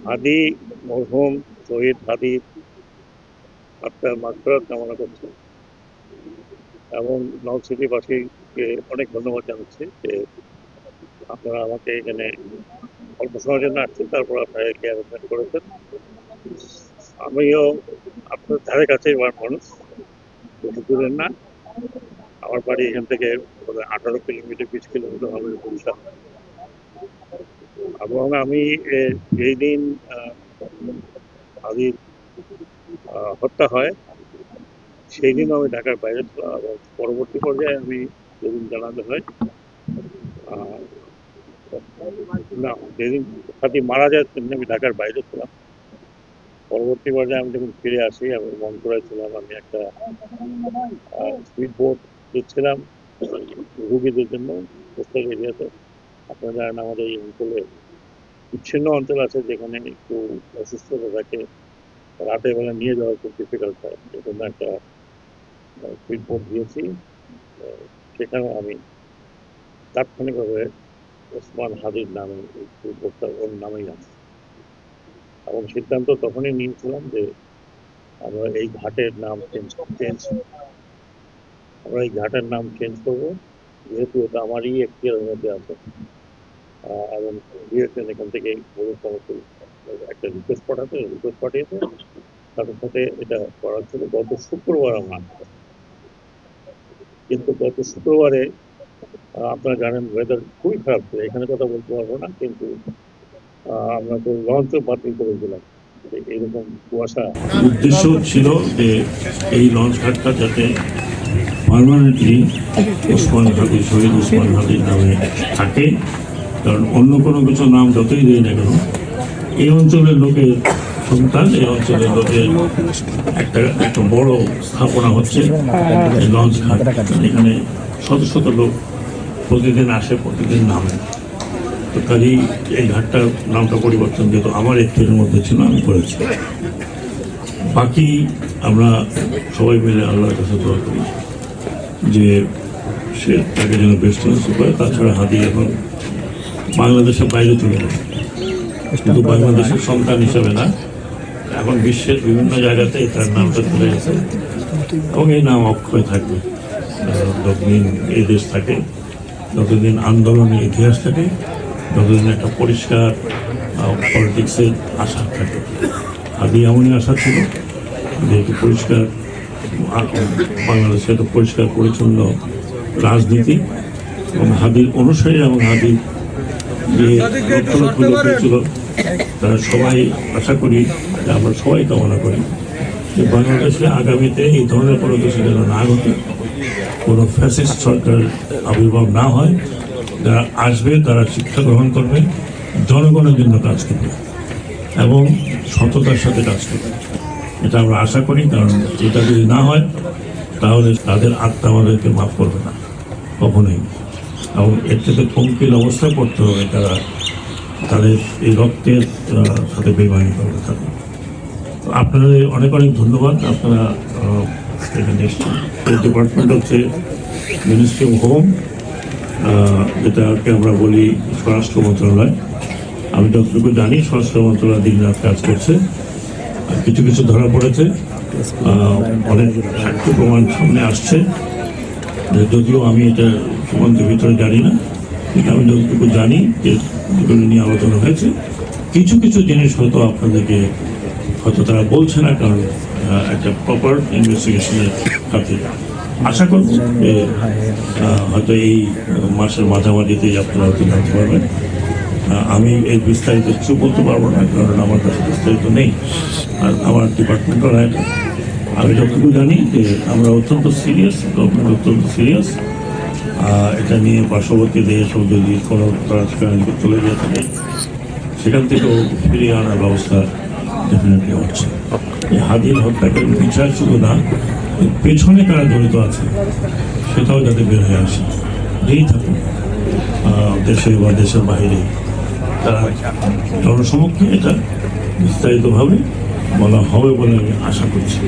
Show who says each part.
Speaker 1: হাদি মরহুম শহীদ হাদি আত্মার মাগফিরাত কামনা করছি এবং নলছিটিবাসীকে অনেক ধন্যবাদ জানাচ্ছি যে আপনারা আমাকে এখানে অল্প সময়ের জন্য আসছেন, তারপর আপনারা একে অ্যারেঞ্জমেন্ট করেছেন। আমিও আপনার ধারে কাছেই মানুষ, বেশি দূরের না। আমার বাড়ি এখান থেকে 18 কিলোমিটার 20 কিলোমিটার হবে বরিশাল। এবং আমি যেই দিন হাদির হত্যা হয় সেই দিন আমি ঢাকার বাইরে ছিলাম, এবং পরবর্তী পর্যায়ে আমি যেদিন জানাতে হয় না, যেদিন হাদি মারা যায় সেদিন আমি ঢাকার বাইরে ছিলাম। পরবর্তী পর্যায়ে আমি যখন ফিরে আসি, আমি মন করেছিলাম আমি একটা স্পিড বোট দিচ্ছিলাম রুগীদের জন্য কোস্টাল এরিয়াতে। আপনারা জানেন আমাদের এই অঞ্চলে বিচ্ছিন্ন অঞ্চল আছে যেখানে একটু অসুস্থতা থাকে, রাতের বেলা নিয়ে যাওয়া খুব ডিফিকাল্ট হয়। এজন্য একটা স্পিড বোট দিয়েছি। সেখানে আমি তাৎক্ষণিকভাবে ওসমান হাদির নামে এই স্পিড বোটটা ওর নামেই আছে। এবং সিদ্ধান্ত তখনই নিয়েছিলাম যে আমরা এই ঘাটের নাম করবো, যেহেতু এটা আমারই এখতিয়ারের মধ্যে আছে। এবং ডিরেক্টর এখান থেকে একটা রিকোয়েস্ট পাঠিয়েছে। তাদের সাথে এটা করার ছিল গত শুক্রবার আমার, কিন্তু গত শুক্রবারে আপনারা জানেন ওয়েদার খুবই খারাপ ছিল, এখানে কথা বলতে পারবো না, কিন্তু আমরা তো লঞ্চও বাতিল করে দিলাম। এইরকম কুয়াশা উদ্দেশ্য ছিল যে এই লঞ্চ ঘাটটা যাতে পার্মানেন্টলি শহীদ ওসমান হাদির নামে থাকে। কারণ অন্য কোনো কিছু নাম যতই দেয় না কেন, এই অঞ্চলের লোকের সন্তান, এই অঞ্চলের লোকের একটা বড় স্থাপনা হচ্ছে লঞ্চ ঘাট। এখানে শত শত লোক প্রতিদিন আসে, প্রতিদিন নামে। তো কাজেই এই ঘাটটার নামটা পরিবর্তন যেহেতু আমার এখতিয়ারের মধ্যে ছিল আমি করেছি। বাকি আমরা সবাই মিলে আল্লাহর কাছে দোয়া করি যে সে তাকে যেন বেস্ট করে। তাছাড়া হাদি এখন বাংলাদেশের বাইরে চলে গেছে, কিন্তু বাংলাদেশের সন্তান হিসেবে না, এখন বিশ্বের বিভিন্ন জায়গাতে তার নামটা চলে গেছে এবং এই নাম অক্ষয় থাকবে। যতদিন এই দেশ থাকে, যতদিন আন্দোলনের ইতিহাস থাকে, যতদিন একটা পরিষ্কার পলিটিক্সের আশা থাকে। আদি এমনই আশা ছিল যে একটু পরিষ্কার বাংলাদেশে একটা পরিষ্কার পরিচ্ছন্ন রাজনীতি এবং হাদির অনুসারী এবং হাদির যে লক্ষ্য ছিল তারা সবাই আশা করি, আমরা সবাই কামনা করি যে বাংলাদেশে আগামীতে এই ধরনের কোনো কিছু যেন না ঘটে, কোনো ফ্যাসিস্ট সরকার আবির্ভাব না হয়। যারা আসবে তারা শিক্ষা গ্রহণ করবে, জনগণের জন্য কাজ করবে এবং সততার সাথে কাজ করবে, এটা আমরা আশা করি। কারণ এটা যদি না হয় তাহলে তাদের আত্মা আমাদেরকে মাফ করবে না কখনোই, এবং এর থেকে কমকিল অবস্থায় পড়তে হবে তারা তাদের এই রক্তের সাথে বেমানি করবে থাকে। আপনাদের অনেক অনেক ধন্যবাদ। আপনারা এখানে এসেছেন। এই ডিপার্টমেন্ট হচ্ছে মিনিস্ট্রি অফ হোম, যেটাকে আমরা বলি স্বরাষ্ট্র মন্ত্রণালয়। আমি যতটুকু জানি স্বরাষ্ট্র মন্ত্রণালয় দিন রাত কাজ করছে, আর কিছু কিছু ধরা পড়েছে, অনেক সাক্ষ্য প্রমাণ সামনে আসছে। যদিও আমি এটা সম্বন্ধে ভিতরে জানি না, কিন্তু আমি যতটুকু জানি যে যেগুলো নিয়ে আলোচনা হয়েছে, কিছু কিছু জিনিস হয়তো আপনাদেরকে হয়তো তারা বলছে না, কারণ একটা প্রপার ইনভেস্টিগেশনের খাতে আশা করব যে হয়তো এই মাসের মাঝামাঝিতেই আপনারা হয়তো জানতে পারবেন। আমি এই বিস্তারিত কিছু বলতে পারবো না, কারণ আমার কাছে বিস্তারিত নেই, আর আমার ডিপার্টমেন্টও নাই। আমি যতটুকু জানি যে আমরা অত্যন্ত সিরিয়াস, গভর্নমেন্ট অত্যন্ত সিরিয়াস। এটা নিয়ে পার্শ্ববর্তী দেশ ও যদি কোনো রাজকারণীকে চলে যেয়ে থাকে, সেখান থেকেও ফিরিয়ে আনার ব্যবস্থা ডেফিনেটলি হচ্ছে। এই হাদির হত্যাকারী বিচার শুধু না, পেছনে কারা জড়িত আছে সেটাও যাতে বের হয়ে আসে, যেই থাকুক দেশে বা দেশের বাইরে, তারা জনসমক্ষে এটা বিস্তারিতভাবে বলা হবে বলে আমি আশা করছি।